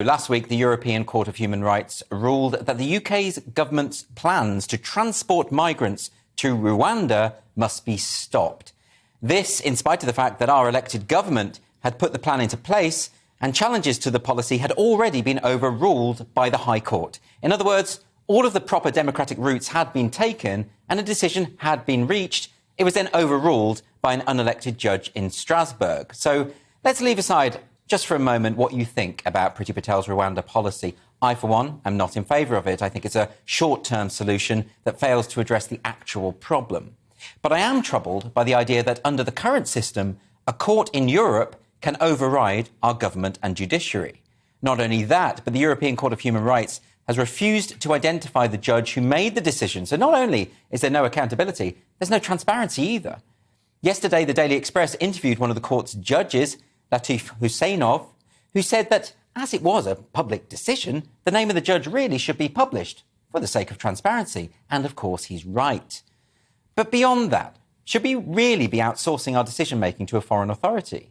Last week, the European Court of Human Rights ruled that the UK's government's plans to transport migrants to Rwanda must be stopped. This, in spite of the fact that our elected government had put the plan into place and challenges to the policy had already been overruled by the High Court. In other words, all of the proper democratic routes had been taken and a decision had been reached. It was then overruled by an unelected judge in Strasbourg. So let's leave aside just for a moment what you think about Priti Patel's Rwanda policy. I, for one, am not in favour of it. I think it's a short-term solution that fails to address the actual problem. But I am troubled by the idea that under the current system, a court in Europe can override our government and judiciary. Not only that, but the European Court of Human Rights has refused to identify the judge who made the decision. So not only is there no accountability, there's no transparency either. Yesterday, the Daily Express interviewed one of the court's judges, Latif Husseinov, who said that, as it was a public decision, the name of the judge really should be published for the sake of transparency. And, of course, he's right. But beyond that, should we really be outsourcing our decision-making to a foreign authority?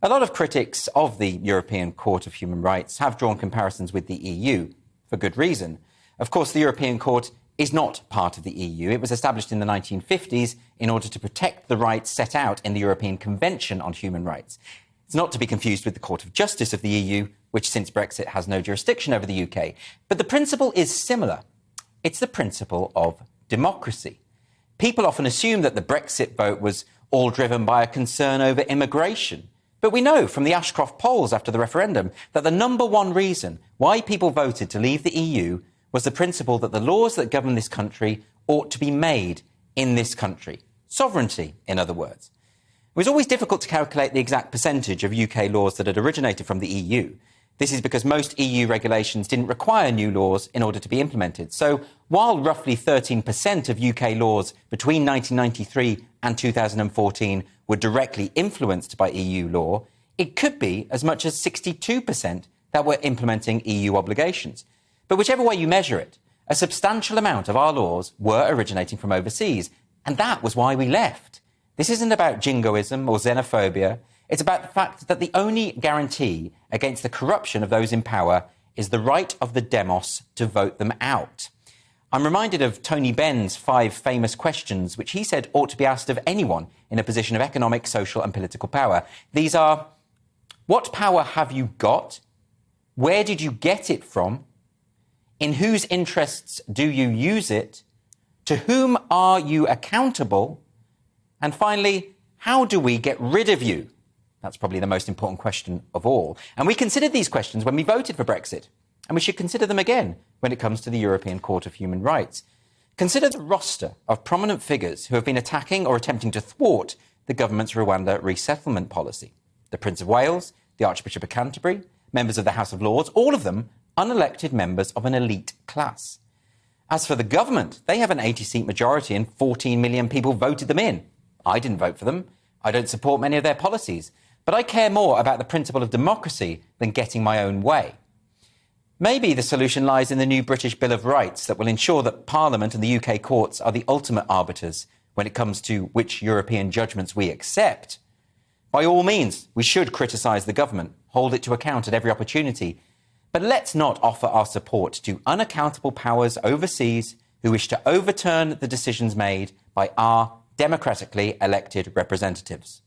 A lot of critics of the European Court of Human Rights have drawn comparisons with the EU, for good reason. Of course, the European Court is not part of the EU. It was established in the 1950s in order to protect the rights set out in the European Convention on Human Rights. It's not to be confused with the Court of Justice of the EU, which since Brexit has no jurisdiction over the UK. But the principle is similar. It's the principle of democracy. People often assume that the Brexit vote was all driven by a concern over immigration. But we know from the Ashcroft polls after the referendum that the number one reason why people voted to leave the EU was the principle that the laws that govern this country ought to be made in this country. Sovereignty, in other words. It was always difficult to calculate the exact percentage of UK laws that had originated from the EU. This is because most EU regulations didn't require new laws in order to be implemented. So while roughly 13% of UK laws between 1993 and 2014 were directly influenced by EU law, it could be as much as 62% that were implementing EU obligations. But whichever way you measure it, a substantial amount of our laws were originating from overseas. And that was why we left. This isn't about jingoism or xenophobia. It's about the fact that the only guarantee against the corruption of those in power is the right of the demos to vote them out. I'm reminded of Tony Benn's 5 famous questions, which he said ought to be asked of anyone in a position of economic, social and political power. These are: what power have you got? Where did you get it from? In whose interests do you use it? To whom are you accountable? And finally, how do we get rid of you? That's probably the most important question of all. And we considered these questions when we voted for Brexit. And we should consider them again when it comes to the European Court of Human Rights. Consider the roster of prominent figures who have been attacking or attempting to thwart the government's Rwanda resettlement policy. The Prince of Wales, the Archbishop of Canterbury, members of the House of Lords, all of them unelected members of an elite class. As for the government, they have an 80-seat majority and 14 million people voted them in. I didn't vote for them. I don't support many of their policies. But I care more about the principle of democracy than getting my own way. Maybe the solution lies in the new British Bill of Rights that will ensure that Parliament and the UK courts are the ultimate arbiters when it comes to which European judgments we accept. By all means, we should criticise the government, hold it to account at every opportunity. But let's not offer our support to unaccountable powers overseas who wish to overturn the decisions made by our democratically elected representatives.